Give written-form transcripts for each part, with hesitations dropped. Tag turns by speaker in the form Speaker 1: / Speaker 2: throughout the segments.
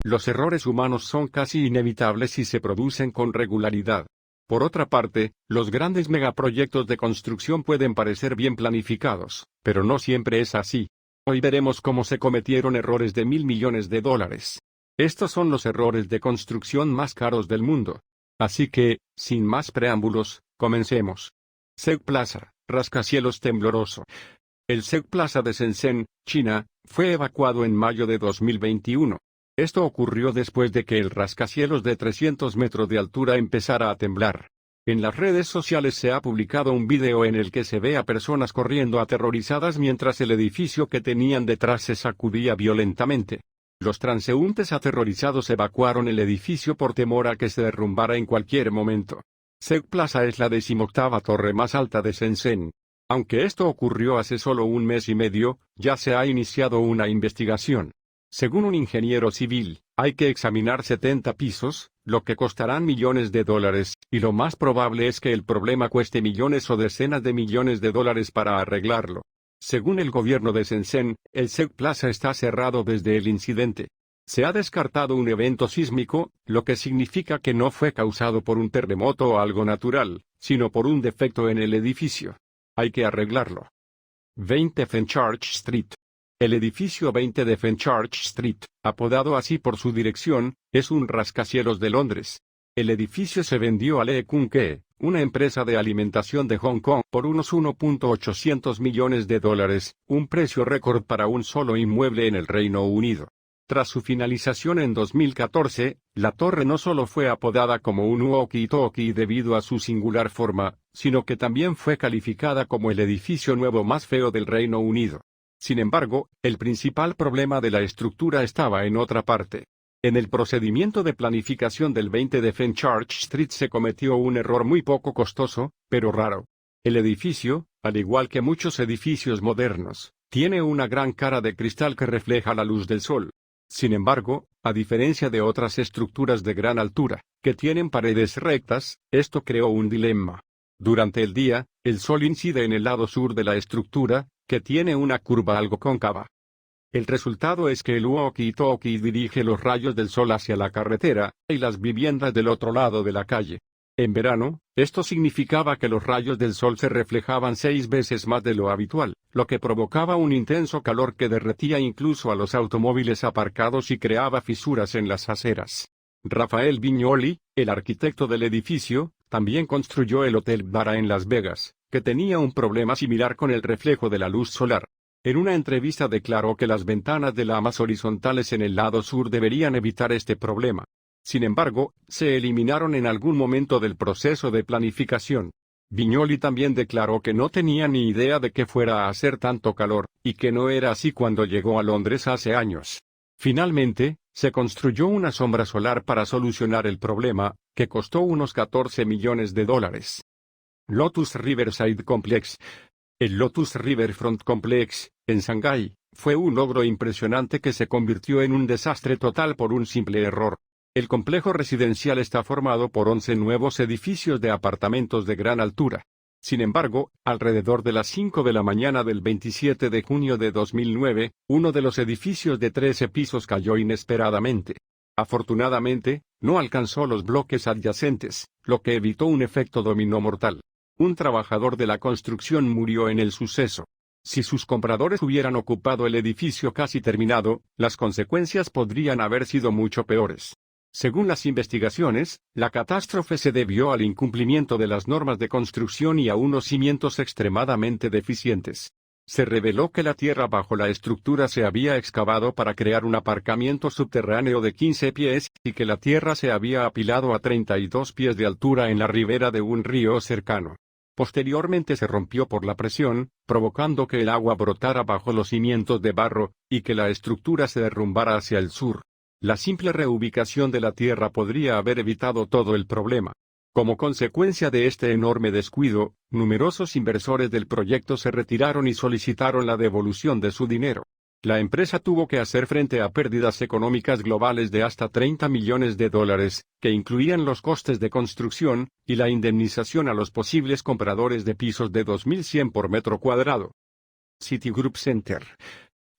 Speaker 1: Los errores humanos son casi inevitables si se producen con regularidad. Por otra parte, los grandes megaproyectos de construcción pueden parecer bien planificados, pero no siempre es así. Hoy veremos cómo se cometieron errores de $1.000 millones. Estos son los errores de construcción más caros del mundo. Así que, sin más preámbulos, comencemos. Seoul Plaza, rascacielos tembloroso. El Seoul Plaza de Shenzhen, China, fue evacuado en mayo de 2021. Esto ocurrió después de que el rascacielos de 300 metros de altura empezara a temblar. En las redes sociales se ha publicado un video en el que se ve a personas corriendo aterrorizadas mientras el edificio que tenían detrás se sacudía violentamente. Los transeúntes aterrorizados evacuaron el edificio por temor a que se derrumbara en cualquier momento. Seoul Plaza es la 18ª torre más alta de Shenzhen. Aunque esto ocurrió hace solo un mes y medio, ya se ha iniciado una investigación. Según un ingeniero civil, hay que examinar 70 pisos, lo que costarán millones de dólares, y lo más probable es que el problema cueste millones o decenas de millones de dólares para arreglarlo. Según el gobierno de Shenzhen, el Seoul Plaza está cerrado desde el incidente. Se ha descartado un evento sísmico, lo que significa que no fue causado por un terremoto o algo natural, sino por un defecto en el edificio. Hay que arreglarlo. 20 Fenchurch Street. El edificio 20 de Fenchurch Street, apodado así por su dirección, es un rascacielos de Londres. El edificio se vendió a Lee Kun Kee, una empresa de alimentación de Hong Kong, por unos $1.800 millones, un precio récord para un solo inmueble en el Reino Unido. Tras su finalización en 2014, la torre no solo fue apodada como un walkie-talkie debido a su singular forma, sino que también fue calificada como el edificio nuevo más feo del Reino Unido. Sin embargo, el principal problema de la estructura estaba en otra parte. En el procedimiento de planificación del 20 de Fenchurch Street se cometió un error muy poco costoso, pero raro. El edificio, al igual que muchos edificios modernos, tiene una gran cara de cristal que refleja la luz del sol. Sin embargo, a diferencia de otras estructuras de gran altura, que tienen paredes rectas, esto creó un dilema. Durante el día, el sol incide en el lado sur de la estructura, que tiene una curva algo cóncava. El resultado es que el walkie-talkie dirige los rayos del sol hacia la carretera, y las viviendas del otro lado de la calle. En verano, esto significaba que los rayos del sol se reflejaban 6 veces más de lo habitual, lo que provocaba un intenso calor que derretía incluso a los automóviles aparcados y creaba fisuras en las aceras. Rafael Viñoly, el arquitecto del edificio, también construyó el Hotel Vara en Las Vegas, que tenía un problema similar con el reflejo de la luz solar. En una entrevista declaró que las ventanas de lamas horizontales en el lado sur deberían evitar este problema. Sin embargo, se eliminaron en algún momento del proceso de planificación. Viñoly también declaró que no tenía ni idea de que fuera a hacer tanto calor, y que no era así cuando llegó a Londres hace años. Finalmente, se construyó una sombra solar para solucionar el problema, que costó unos $14 millones. Lotus Riverside Complex. El Lotus Riverfront Complex, en Shanghái, fue un logro impresionante que se convirtió en un desastre total por un simple error. El complejo residencial está formado por 11 nuevos edificios de apartamentos de gran altura. Sin embargo, alrededor de las 5 de la mañana del 27 de junio de 2009, uno de los edificios de 13 pisos cayó inesperadamente. Afortunadamente, no alcanzó los bloques adyacentes, lo que evitó un efecto dominó mortal. Un trabajador de la construcción murió en el suceso. Si sus compradores hubieran ocupado el edificio casi terminado, las consecuencias podrían haber sido mucho peores. Según las investigaciones, la catástrofe se debió al incumplimiento de las normas de construcción y a unos cimientos extremadamente deficientes. Se reveló que la tierra bajo la estructura se había excavado para crear un aparcamiento subterráneo de 15 pies, y que la tierra se había apilado a 32 pies de altura en la ribera de un río cercano. Posteriormente se rompió por la presión, provocando que el agua brotara bajo los cimientos de barro, y que la estructura se derrumbara hacia el sur. La simple reubicación de la tierra podría haber evitado todo el problema. Como consecuencia de este enorme descuido, numerosos inversores del proyecto se retiraron y solicitaron la devolución de su dinero. La empresa tuvo que hacer frente a pérdidas económicas globales de hasta $30 millones, que incluían los costes de construcción, y la indemnización a los posibles compradores de pisos de $2.100 por metro cuadrado. Citigroup Center.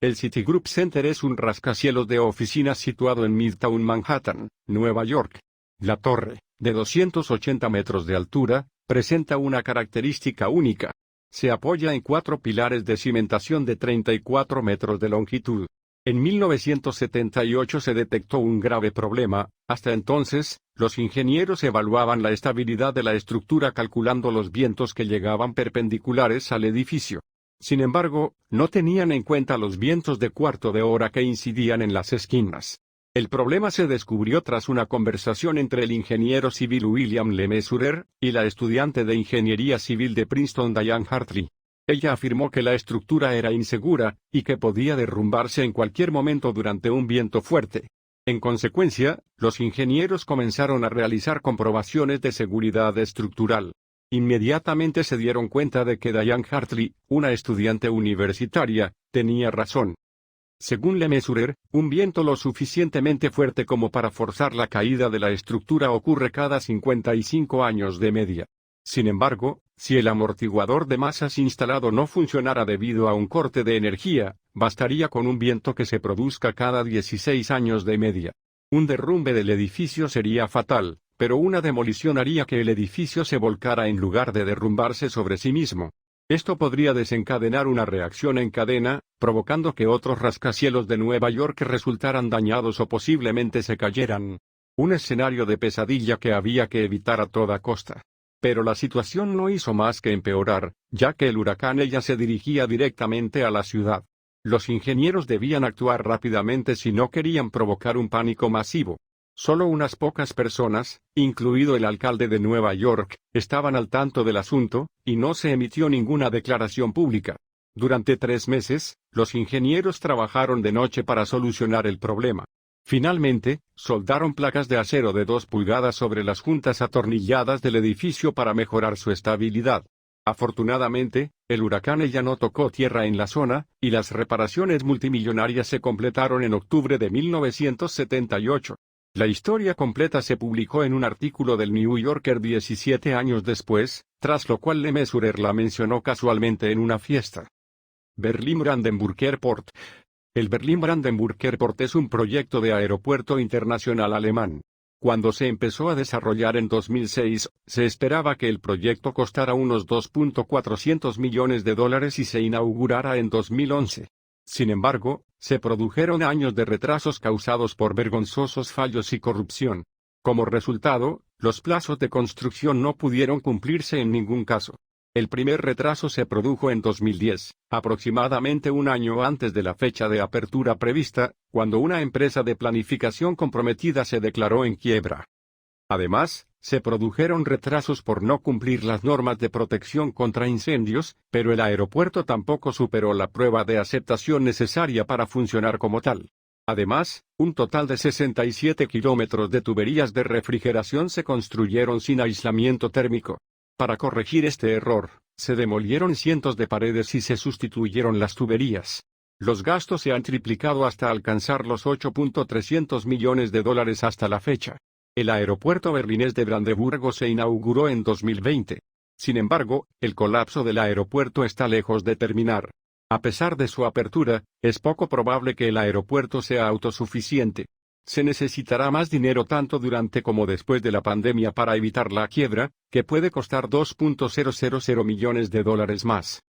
Speaker 1: El Citigroup Center es un rascacielos de oficinas situado en Midtown Manhattan, Nueva York. La torre, de 280 metros de altura, presenta una característica única. Se apoya en 4 pilares de cimentación de 34 metros de longitud. En 1978 se detectó un grave problema. Hasta entonces, los ingenieros evaluaban la estabilidad de la estructura calculando los vientos que llegaban perpendiculares al edificio. Sin embargo, no tenían en cuenta los vientos de cuarto de hora que incidían en las esquinas. El problema se descubrió tras una conversación entre el ingeniero civil William Le Mesurier y la estudiante de ingeniería civil de Princeton Diane Hartley. Ella afirmó que la estructura era insegura y que podía derrumbarse en cualquier momento durante un viento fuerte. En consecuencia, los ingenieros comenzaron a realizar comprobaciones de seguridad estructural. Inmediatamente se dieron cuenta de que Diane Hartley, una estudiante universitaria, tenía razón. Según Le Mesurier, un viento lo suficientemente fuerte como para forzar la caída de la estructura ocurre cada 55 años de media. Sin embargo, si el amortiguador de masas instalado no funcionara debido a un corte de energía, bastaría con un viento que se produzca cada 16 años de media. Un derrumbe del edificio sería fatal, pero una demolición haría que el edificio se volcara en lugar de derrumbarse sobre sí mismo. Esto podría desencadenar una reacción en cadena, provocando que otros rascacielos de Nueva York resultaran dañados o posiblemente se cayeran. Un escenario de pesadilla que había que evitar a toda costa. Pero la situación no hizo más que empeorar, ya que el huracán ya se dirigía directamente a la ciudad. Los ingenieros debían actuar rápidamente si no querían provocar un pánico masivo. Solo unas pocas personas, incluido el alcalde de Nueva York, estaban al tanto del asunto, y no se emitió ninguna declaración pública. Durante 3 meses, los ingenieros trabajaron de noche para solucionar el problema. Finalmente, soldaron placas de acero de 2 pulgadas sobre las juntas atornilladas del edificio para mejorar su estabilidad. Afortunadamente, el huracán ya no tocó tierra en la zona, y las reparaciones multimillonarias se completaron en octubre de 1978. La historia completa se publicó en un artículo del New Yorker 17 años después, tras lo cual Le Mesurier la mencionó casualmente en una fiesta. Berlin-Brandenburg Airport. El Berlin-Brandenburg Airport es un proyecto de aeropuerto internacional alemán. Cuando se empezó a desarrollar en 2006, se esperaba que el proyecto costara unos $2.400 millones y se inaugurara en 2011. Sin embargo, se produjeron años de retrasos causados por vergonzosos fallos y corrupción. Como resultado, los plazos de construcción no pudieron cumplirse en ningún caso. El primer retraso se produjo en 2010, aproximadamente un año antes de la fecha de apertura prevista, cuando una empresa de planificación comprometida se declaró en quiebra. Además, se produjeron retrasos por no cumplir las normas de protección contra incendios, pero el aeropuerto tampoco superó la prueba de aceptación necesaria para funcionar como tal. Además, un total de 67 kilómetros de tuberías de refrigeración se construyeron sin aislamiento térmico. Para corregir este error, se demolieron cientos de paredes y se sustituyeron las tuberías. Los gastos se han triplicado hasta alcanzar los $8.300 millones hasta la fecha. El aeropuerto berlinés de Brandeburgo se inauguró en 2020. Sin embargo, el colapso del aeropuerto está lejos de terminar. A pesar de su apertura, es poco probable que el aeropuerto sea autosuficiente. Se necesitará más dinero tanto durante como después de la pandemia para evitar la quiebra, que puede costar $2.000 millones más.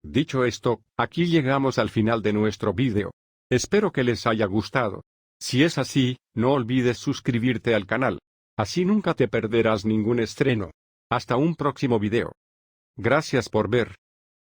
Speaker 1: Dicho esto, aquí llegamos al final de nuestro vídeo. Espero que les haya gustado. Si es así, no olvides suscribirte al canal. Así nunca te perderás ningún estreno. Hasta un próximo video. Gracias por ver.